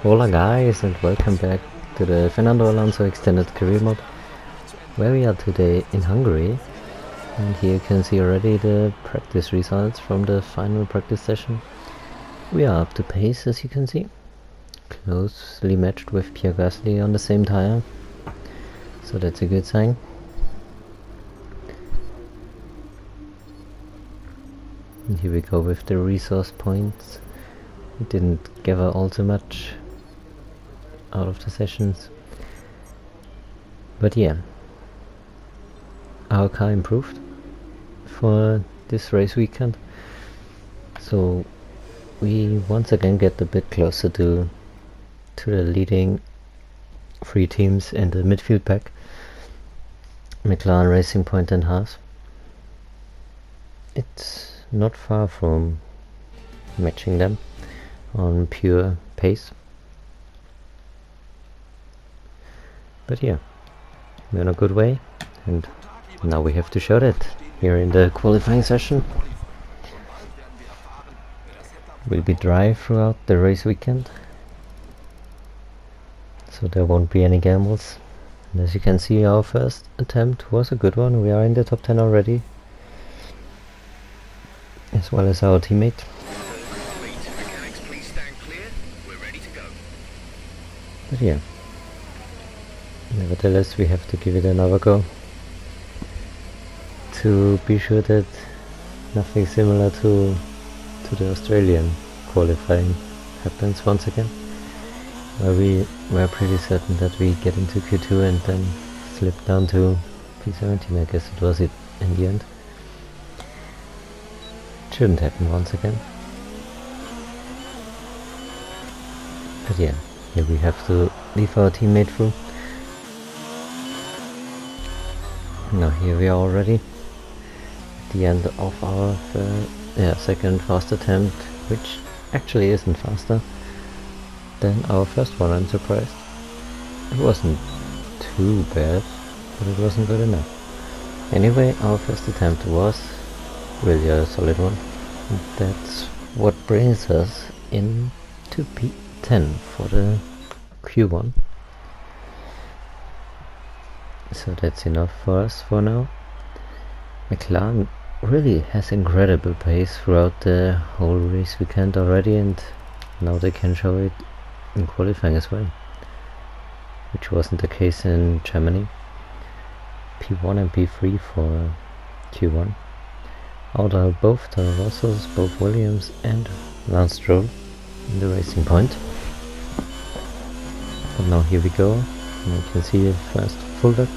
Hola guys, and welcome back to the Fernando Alonso extended career mode, where we are today in Hungary. And here you can see already the practice results from the final practice session. We are up to pace, as you can see, closely matched with Pierre Gasly on the same tire, so that's a good sign. And here we go with the resource points. We didn't gather all too much out of the sessions, but yeah, our car improved for this race weekend, so we once again get a bit closer to the leading three teams in the midfield pack, McLaren, Racing Point and Haas. It's not far from matching them on pure pace. But yeah, we're in a good way, and now we have to show that here in the qualifying session. We'll be dry throughout the race weekend, so there won't be any gambles. And as you can see, our first attempt was a good one. We are in the top 10 already, as well as our teammate. But yeah, nevertheless, we have to give it another go to be sure that nothing similar to the Australian qualifying happens once again, where we were pretty certain that we get into Q2 and then slip down to P17. I guess it was it in the end. It shouldn't happen once again. But yeah, here we have to leave our teammate through. Now here we are already at the end of our second fast attempt, which actually isn't faster than our first one. I'm surprised. It wasn't too bad, but it wasn't good enough. Anyway, our first attempt was really a solid one. And that's what brings us into P10 for the Q1. So that's enough for us for now. McLaren really has incredible pace throughout the whole race weekend already, and now they can show it in qualifying as well, which wasn't the case in Germany. P1 and P3 for Q1. Out are both Toro Rossos, both Williams and Lance Stroll in the Racing Point. But now here we go, and you can see the first full lap.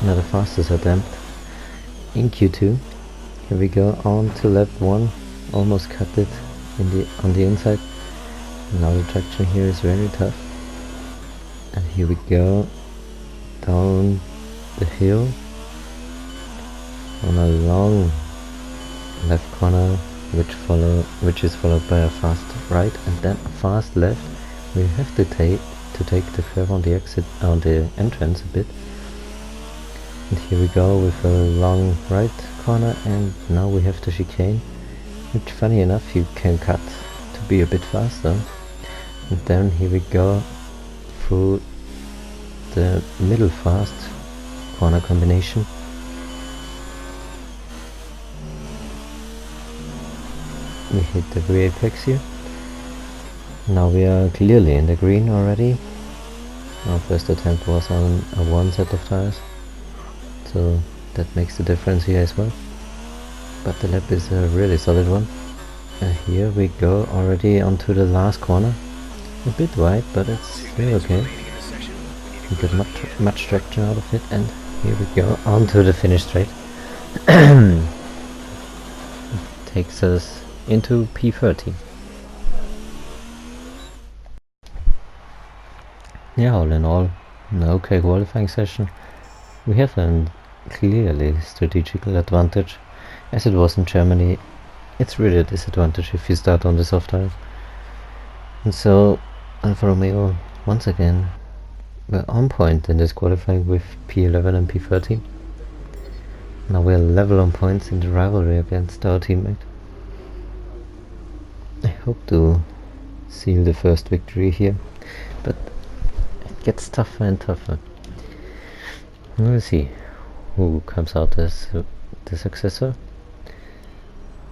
The fastest attempt in Q2. Here we go on to lap 1, almost cut it on the inside. Now the traction here is very tough, and here we go down the hill on a long left corner, which is followed by a fast right and then a fast left. We have to take the curve on the entrance a bit. And here we go with a long right corner, and now we have to chicane, which funny enough you can cut to be a bit faster. And then here we go through the middle fast corner combination. We hit the rear apex here. Now we are clearly in the green already. Our first attempt was on a one set of tires, so that makes the difference here as well. But the lap is a really solid one. Here we go already onto the last corner. A bit wide, but it's still okay. We get much traction out of it, and here we go onto the finish straight. Takes us into P30. Yeah, all in all, an okay qualifying session. We have a clearly strategical advantage. As it was in Germany, it's really a disadvantage if you start on the soft tires. And so Alfa Romeo once again we're on point in this qualifying with P11 and P13. Now we're level on points in the rivalry against our teammate. I hope to seal the first victory here, but it gets tougher and tougher. We'll see who comes out as the successor.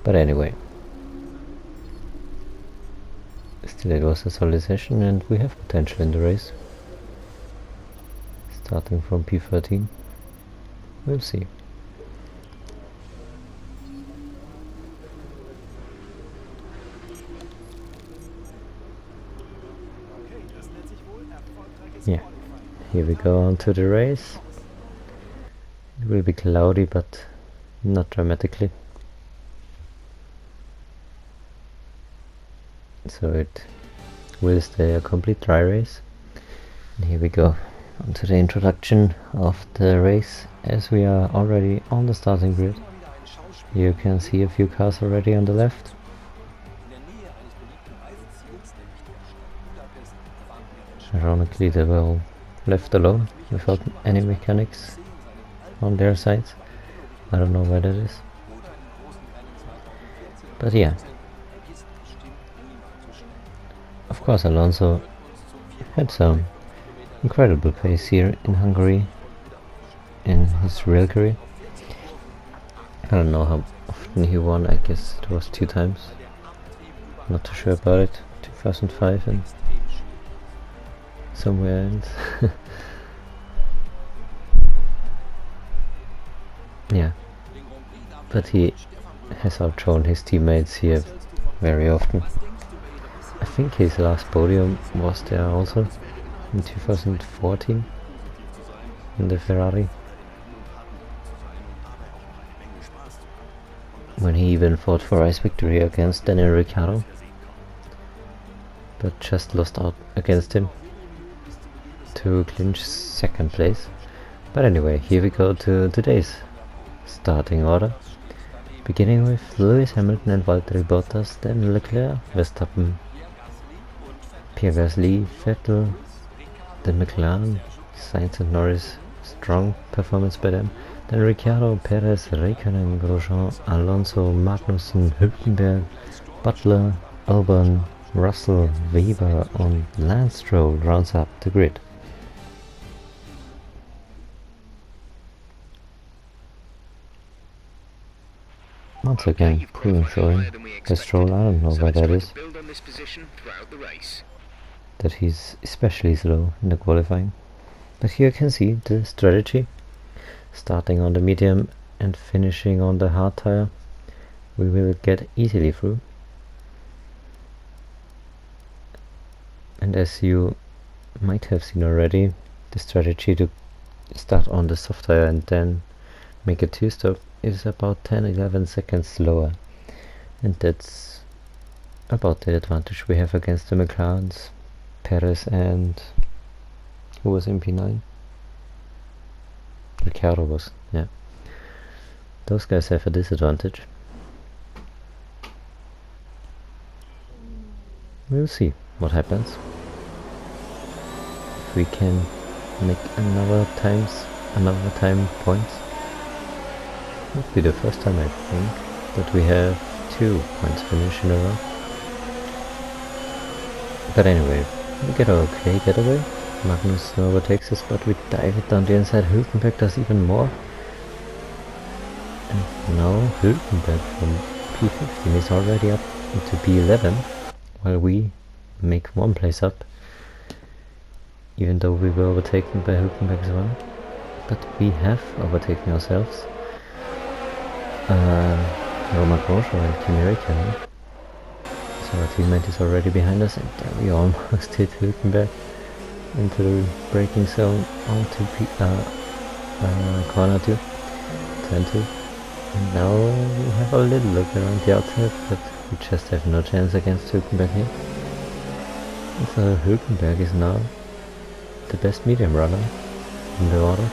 But anyway, still it was a solid session and we have potential in the race. Starting from P13, we'll see. Yeah, here we go on to the race. It will be cloudy, but not dramatically. So it will stay a complete dry race. And here we go on to the introduction of the race, as we are already on the starting grid. You can see a few cars already on the left. Ironically, they were all left alone without any mechanics on their sides. I don't know why that is. But yeah. Of course, Alonso had some incredible pace here in Hungary in his real career. I don't know how often he won, I guess it was 2 times. Not too sure about it. 2005 and somewhere else. Yeah, but he has outshone his teammates here very often. I think his last podium was there also in 2014 in the Ferrari, when he even fought for race victory against Daniel Ricciardo, but just lost out against him to clinch 2nd place. But anyway, here we go to today's starting order, beginning with Lewis Hamilton and Valtteri Bottas, then Leclerc, Verstappen, Pierre Gasly, Vettel, then McLaren, Sainz and Norris, strong performance by them, then Ricciardo, Perez, Raikkonen, Grosjean, Alonso, Magnussen, Hülkenberg, Butler, Albon, Russell, Weber and Lance Stroll rounds up the grid. Once again, cool showing the Stroll. I don't know why that is. That he's especially slow in the qualifying. But here you can see the strategy. Starting on the medium and finishing on the hard tire, we will get easily through. And as you might have seen already, the strategy to start on the soft tire and then make a 2-stop is about 10-11 seconds slower, and that's about the advantage we have against the McLarens, Perez and who was in P9? Ricciardo was, yeah. Those guys have a disadvantage. We'll see what happens. If we can make another time points. Would be the first time, I think, that we have 2 points finish in a row. But anyway, we get our okay getaway. Magnus overtakes us, but we dive it down the inside. Hülkenberg does even more. And now Hülkenberg from P15 is already up into P11, while we make 1 place up, even though we were overtaken by Hülkenberg as well. But we have overtaken ourselves. Roman Grosjean and Kimi Räikkönen. So our teammate is already behind us, and we almost hit Hülkenberg into the braking zone onto corner 2, turn 2. And now we have a little look around the outside, but we just have no chance against Hülkenberg here. And so Hülkenberg is now the best medium runner in the order,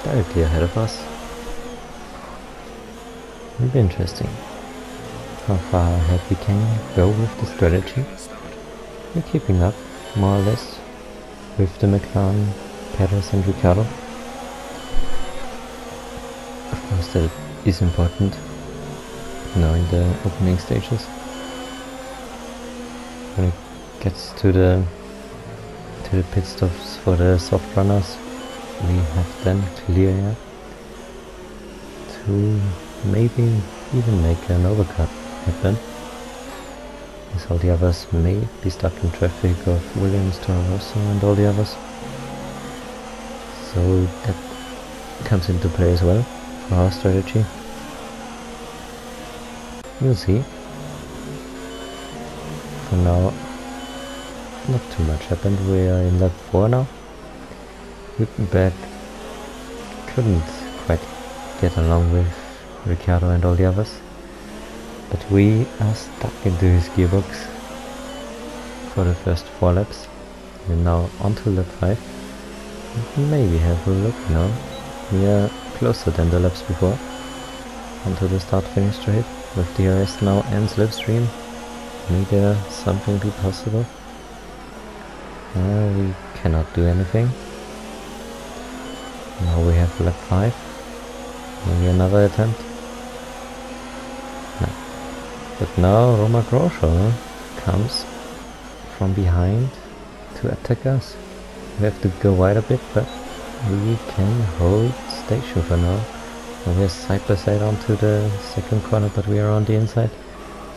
directly ahead of us. It'll be interesting how far ahead we can go with the strategy. We're keeping up, more or less, with the McLaren, Perez and Ricciardo. Of course that is important now in the opening stages. When it gets to the pit stops for the soft runners, we have then clear air to maybe even make an overcut happen, as all the others may be stuck in traffic of Williams, Toro Rosso and all the others. So that comes into play as well for our strategy. We'll see. For now, not too much happened. We are in lap 4 now. Hülkenberg couldn't quite get along with Ricciardo and all the others, but we are stuck into his gearbox for the first 4 laps. We're now onto lap 5. Maybe have a look now. We are closer than the laps before. Onto the start-finish straight with DRS now and slipstream. May there something be possible? We cannot do anything. Now we have lap 5. Maybe another attempt. No. But now Roma Grosjean comes from behind to attack us. We have to go wide a bit, but we can hold station for now. Now we are side by side onto the second corner, but we are on the inside.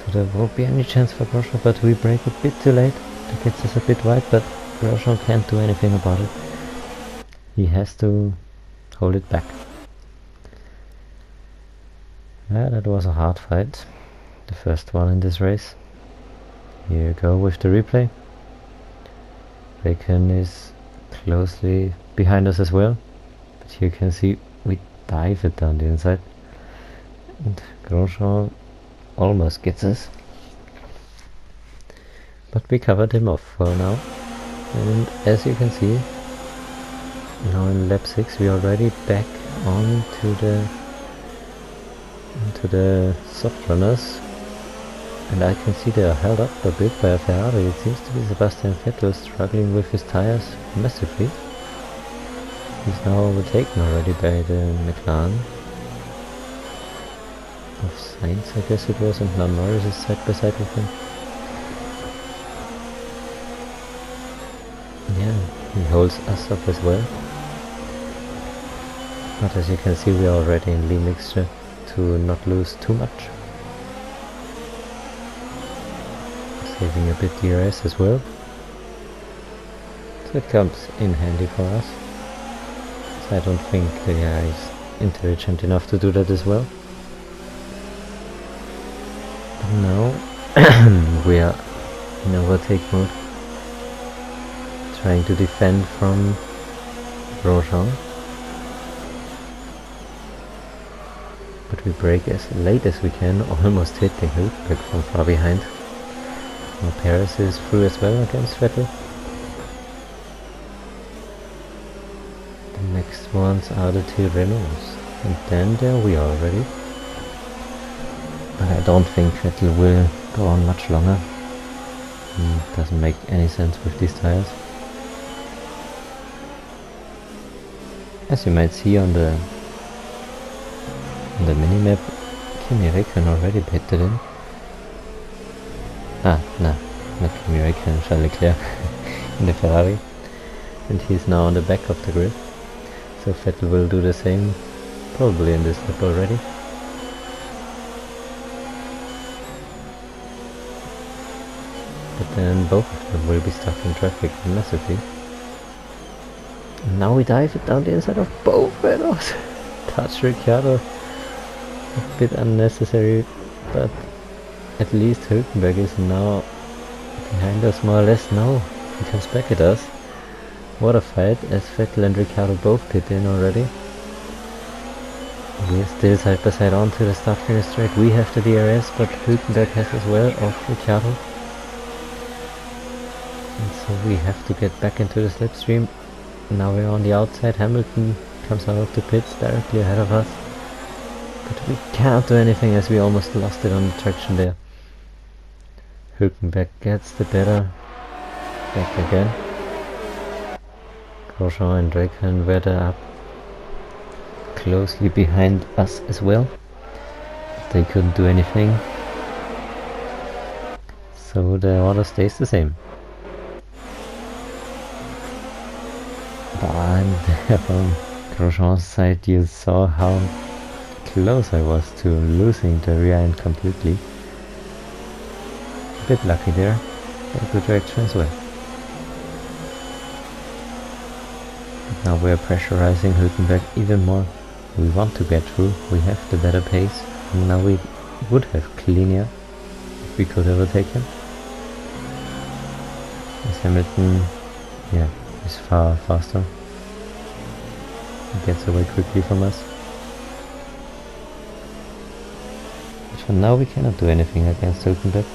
So there won't be any chance for Grosjean, but we brake a bit too late. That gets us a bit wide, but Grosjean can't do anything about it. He has to hold it back. Yeah, that was a hard fight. The first one in this race. Here you go with the replay. Bacon is closely behind us as well. But here you can see we dive it down the inside. And Grosjean almost gets us. But we covered him off for now. And as you can see, now in lap 6 we are already back onto the soft runners, and I can see they are held up a bit by a Ferrari. It seems to be Sebastian Vettel struggling with his tires massively. He's now overtaken already by the McLaren of Sainz, I guess it was, and now Norris is side by side with him. Yeah, he holds us up as well. But as you can see, we are already in lean mixture to not lose too much. Saving a bit DRS as well. So it comes in handy for us. So I don't think the guy is intelligent enough to do that as well. But now we are in overtake mode, trying to defend from Grosjean. But we brake as late as we can, almost hitting Hülkenberg from far behind. Now Perez is through as well against Vettel. The next ones are the two Renaults, and then there we are already. But I don't think Vettel will go on much longer. It doesn't make any sense with these tires. As you might see on the minimap, Kimi Räikkönen already pitted in. No, not Kimi Räikkönen, Charles Leclerc in the Ferrari. And he's now on the back of the grid. So Vettel will do the same, probably in this lap already. But then both of them will be stuck in traffic massively. And now we dive it down the inside of both Renaults. Touch Ricciardo. A bit unnecessary, but at least Hülkenberg is now behind us more or less. Now he comes back at us. What a fight, as Vettel and Ricciardo both pit in already. We are still side by side onto the start finish straight. We have the DRS, but Hülkenberg has as well of Ricciardo. And so we have to get back into the slipstream. Now we're on the outside. Hamilton comes out of the pits directly ahead of us. But we can't do anything as we almost lost it on the traction there. Hülkenberg gets the better. Back again. Grosjean and Raikkonen were up closely behind us as well. They couldn't do anything. So the order stays the same. But from Grosjean's side you saw how close I was to losing the rear end completely. A bit lucky there, but good direction as well. But now we're pressurizing Hülkenberg even more. We want to get through, we have the better pace, and now we would have cleaner if we could overtake him. As Hamilton, is far faster. He gets away quickly from us. But for now we cannot do anything against Hülkenberg.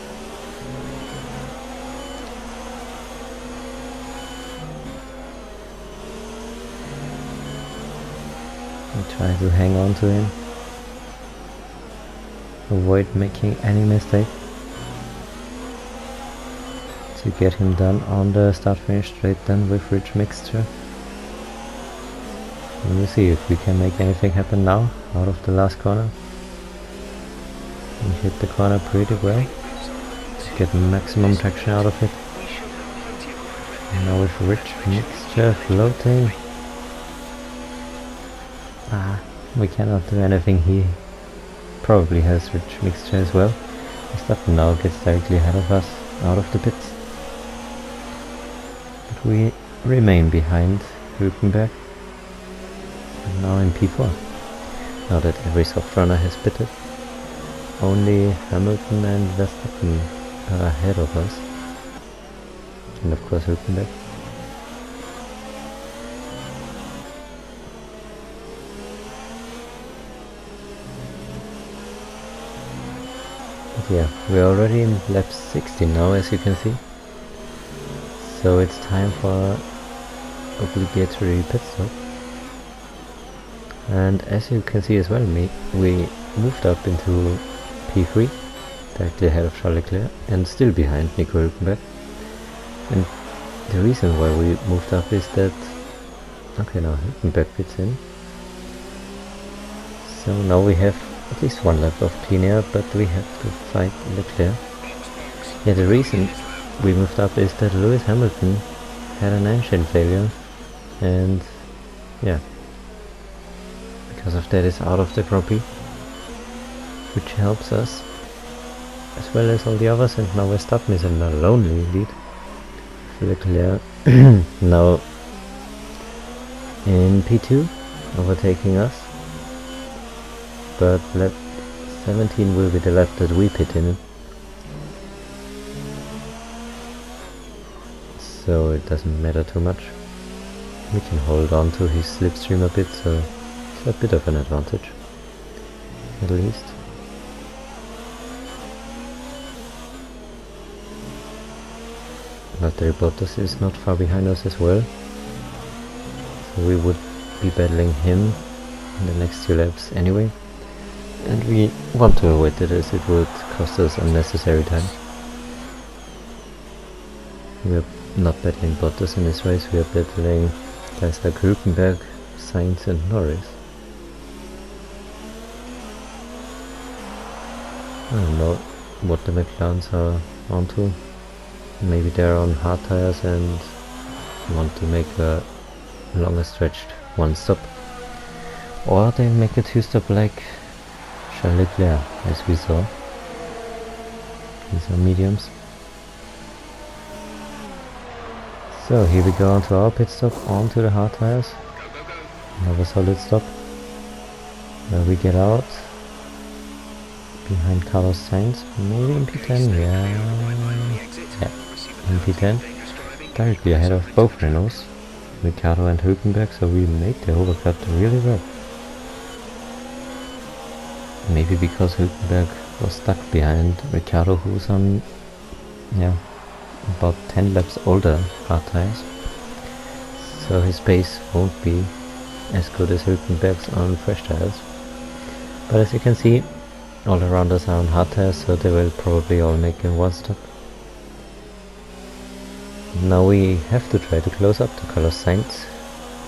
We try to hang on to him. Avoid making any mistake. To get him done on the start finish straight then with rich mixture. And we'll see if we can make anything happen now out of the last corner. We hit the corner pretty well to get maximum traction out of it. And now with rich mixture floating. We cannot do anything. He probably has rich mixture as well. Verstappen now gets directly ahead of us out of the pits. But we remain behind Hülkenberg. And now in P4. Now that every soft runner has pitted, only Hamilton and Verstappen are ahead of us. And of course Hülkenberg. Yeah, we're already in lap 16 now, as you can see. So it's time for obligatory pit stop. And as you can see as well, we moved up into P3, directly ahead of Charles Leclerc, and still behind Nico Hülkenberg. And the reason why we moved up is that, okay, now Hülkenberg pits in. So now we have at least one lap of clean air, but we have to fight Leclerc. Yeah, the reason we moved up is that Lewis Hamilton had an engine failure, and yeah, because of that is out of the Grand Prix, which helps us as well as all the others. And now Verstappen is in a lonely lead. Leclerc now in P2, overtaking us. But lap 17 will be the lap that we pit in. So it doesn't matter too much. We can hold on to his slipstream a bit, so it's a bit of an advantage. At least. Valtteri Bottas is not far behind us as well. So we would be battling him in the next 2 laps anyway. And we want to avoid it as it would cost us unnecessary time. We are not battling Bottas in this race, we are battling guys like Hülkenberg, Sainz and Norris. I don't know what the McLarens are onto. Maybe they're on hard tires and want to make a longer stretched one stop. Or they make a 2-stop like Charles Leclerc, as we saw. These are mediums. So here we go onto our pit stop, onto the hard tires. Another solid stop. Where we get out. Behind Carlos Sainz, maybe in P10, yeah, in P10. Directly ahead of both Renaults, Ricciardo and Hülkenberg, so we made the overcut really well. Maybe because Hülkenberg was stuck behind Ricciardo, who's on, about 10 laps older hard tires. So his pace won't be as good as Hülkenberg's on fresh tires. But as you can see, all around us are on hard tires, so they will probably all make a one stop. Now we have to try to close up to Carlos Sainz,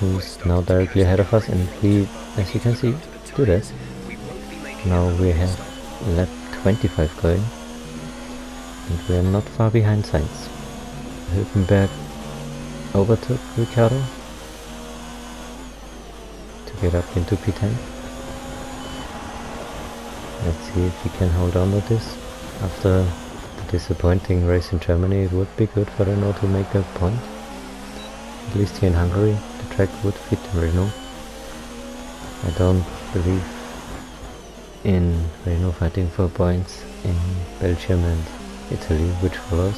who's now directly ahead of us, and we, as you can see, do this. Now we have lap 25 going, and we are not far behind Sainz. Hülkenberg overtook Ricciardo to get up into P10. Let's see if he can hold on to this. After the disappointing race in Germany, it would be good for Renault to make a point. At least here in Hungary, the track would fit Renault. I don't believe in Renault fighting for points in Belgium and Italy, which follows.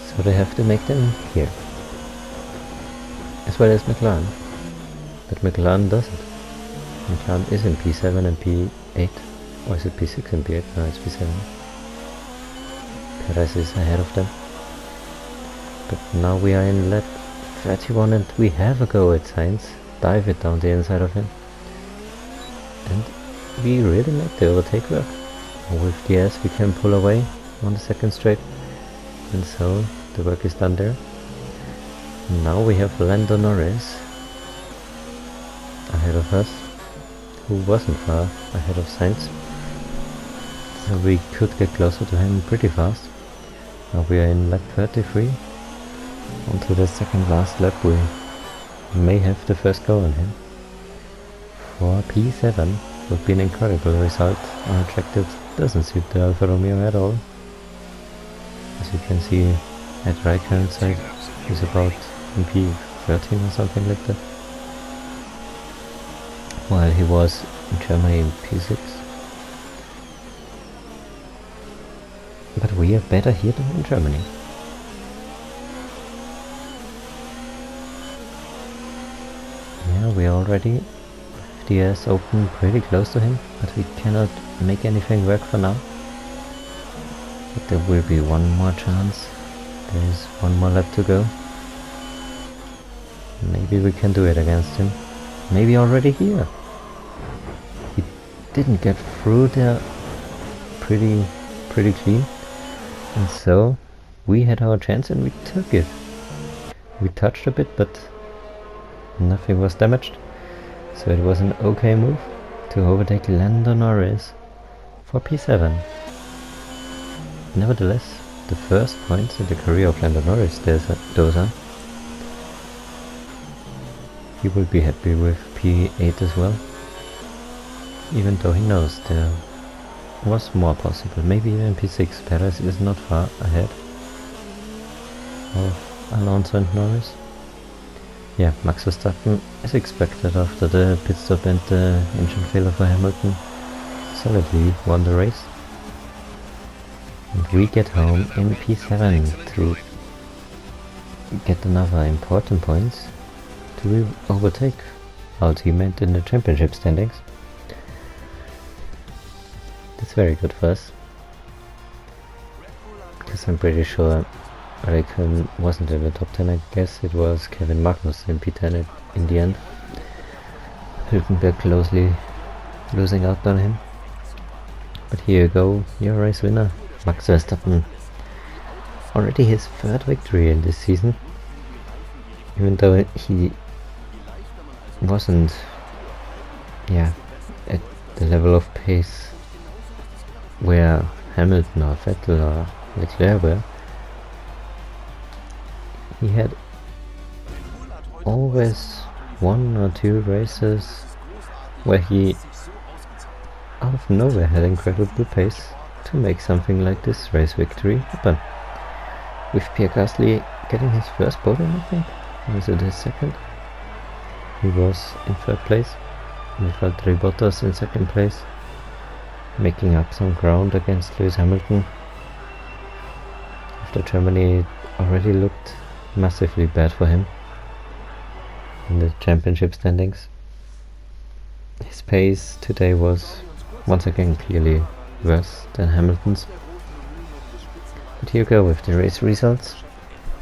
So they have to make them here. As well as McLaren. But McLaren doesn't. McLaren is in P7 and P8. Or is it P6 and P8? No, it's P7. Perez is ahead of them. But now we are in lap 31 and we have a go at Sainz. Dive it down the inside of him. And we really make the overtake work. With the S we can pull away on the second straight. And so the work is done there. Now we have Lando Norris ahead of us, who wasn't far ahead of Sainz. So we could get closer to him pretty fast. Now we are in lap 33. Onto the second last lap, we may have the first go on him. For P7 would be an incredible result on a track that doesn't suit the Alfa Romeo at all. As you can see at Raikkonen's side, he's about in P13 or something like that, while he was in Germany in P6. But we are better here than in Germany. Yeah, we are already FDS open pretty close to him, but we cannot make anything work for now. But there will be one more chance. There is one more lap to go. Maybe we can do it against him. Maybe already here. He didn't get through there pretty clean. And so we had our chance and we took it. We touched a bit, but nothing was damaged. So it was an okay move to overtake Lando Norris for P7. Nevertheless, the first points in the career of Lando Norris, those are. He will be happy with P8 as well, even though he knows there was more possible. Maybe even P6. Perez is not far ahead of Alonso and Norris. Yeah, Max Verstappen is expected after the pit stop and the engine failure for Hamilton. Solidly won the race. And we get home in P7 to get another important points to overtake our teammate in the championship standings. That's very good for us, because I'm pretty sure Raikkonen wasn't in the top 10. I guess it was Kevin Magnussen in P10 in the end. Hülkenberg closely losing out on him. But here you go, your race winner, Max Verstappen. Already his third victory in this season. Even though he wasn't at the level of pace where Hamilton or Vettel or Leclerc were. He had always one or two races where he out of nowhere had incredible pace to make something like this race victory happen. With Pierre Gasly getting his first podium, I think. Was it his second? He was in third place. With Valtteri Bottas in second place, making up some ground against Lewis Hamilton. After Germany already looked massively bad for him in the championship standings. His pace today was once again clearly worse than Hamilton's. But here we go with the race results.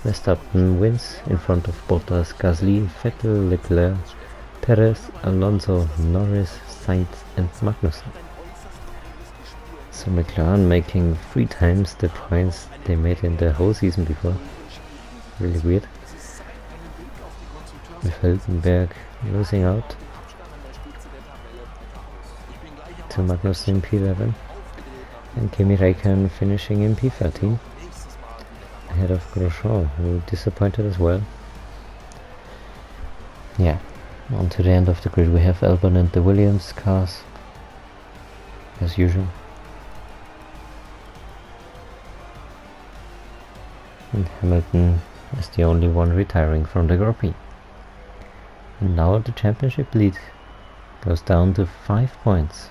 Verstappen wins in front of Bottas, Gasly, Vettel, Leclerc, Perez, Alonso, Norris, Sainz and Magnussen. So McLaren making 3 times the points they made in the whole season before. Really weird. with Hülkenberg losing out to Magnussen in P11 and Kimi Räikkönen finishing in P13 ahead of Grosjean, who disappointed as well. Yeah, on to the end of the grid we have Albon and the Williams cars as usual. And Hamilton is the only one retiring from the Grand Prix. And now the championship lead goes down to 5 points.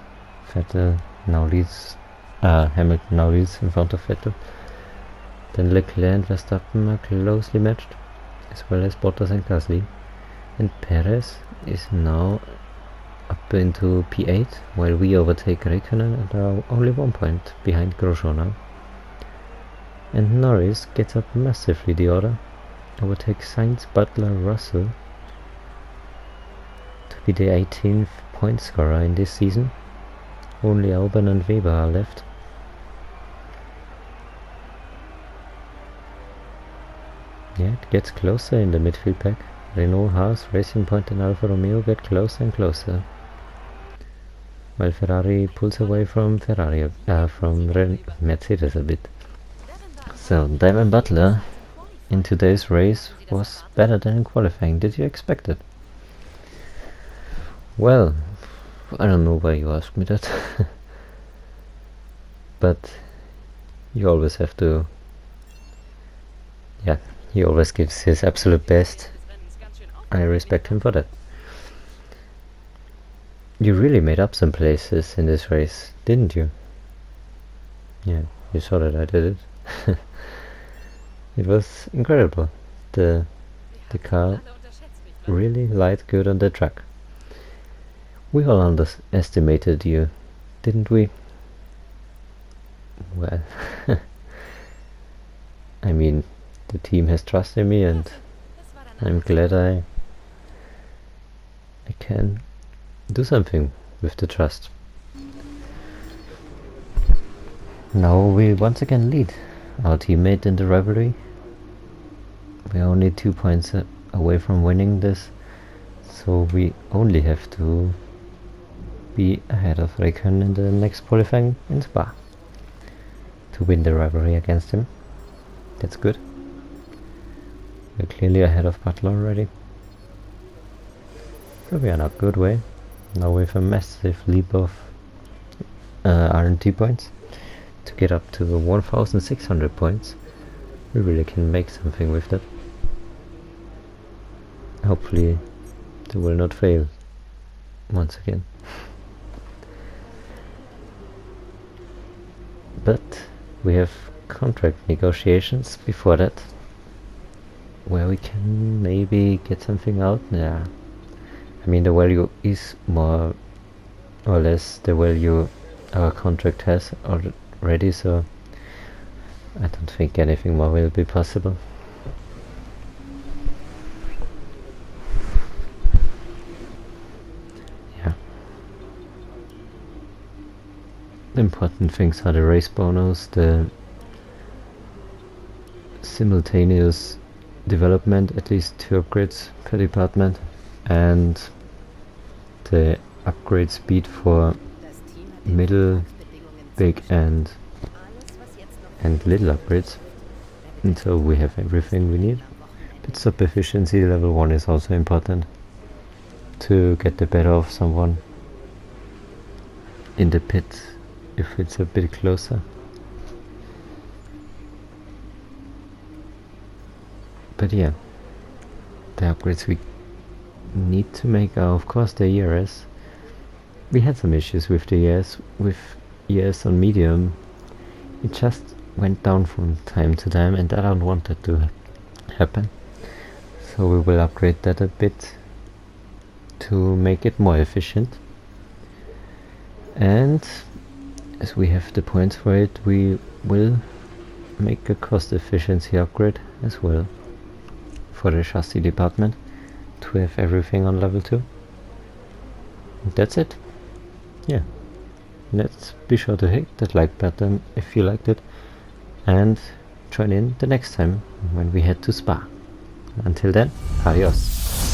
Vettel now leads, Hamilton now leads in front of Vettel. Then Leclerc and Verstappen are closely matched, as well as Bottas and Gasly. And Perez is now up into P8, while we overtake Räikkönen and are only 1 point behind Grosjean now. And Norris gets up massively the order, overtakes Sainz, Butler, Russell to be the 18th point scorer in this season. Only Albon and Weber are left. Yeah, it gets closer in the midfield pack. Renault, Haas, Racing Point and Alfa Romeo get closer and closer, while Ferrari pulls away from Mercedes a bit. So, Damon Butler in today's race was better than in qualifying. Did you expect it? Well, I don't know why you asked me that. But you always have to... Yeah, he always gives his absolute best. I respect him for that. You really made up some places in this race, didn't you? Yeah, you saw that I did it. It was incredible. The car really lied good on the track. We all underestimated you, didn't we? Well, I mean, the team has trust in me and I'm glad I can do something with the trust. Now we once again lead our teammate in the rivalry. We're only 2 points away from winning this, so we only have to be ahead of Räikkönen in the next qualifying in Spa to win the rivalry against him. That's good. We're clearly ahead of Butler already. So we are on a good way. Now with a massive leap of R&T points to get up to 1,600 points. We really can make something with that. Hopefully they will not fail once again. But we have contract negotiations before that, where we can maybe get something out. Yeah, I mean the value is more or less the value our contract has already, so I don't think anything more will be possible. Yeah. The important things are the race bonus, the simultaneous development, at least 2 upgrades per department, and the upgrade speed for middle, big and little upgrades until we have everything we need. Pit stop efficiency level 1 is also important to get the better of someone in the pit if it's a bit closer. But yeah, the upgrades we need to make are of course the ERS. We had some issues with the ERS on medium. It just went down from time to time and I don't want that to happen. So we will upgrade that a bit to make it more efficient. And as we have the points for it, we will make a cost efficiency upgrade as well for the chassis department to have everything on level 2. And that's it. Yeah, let's be sure to hit that like button if you liked it and join in the next time when we head to Spa. Until then, adios.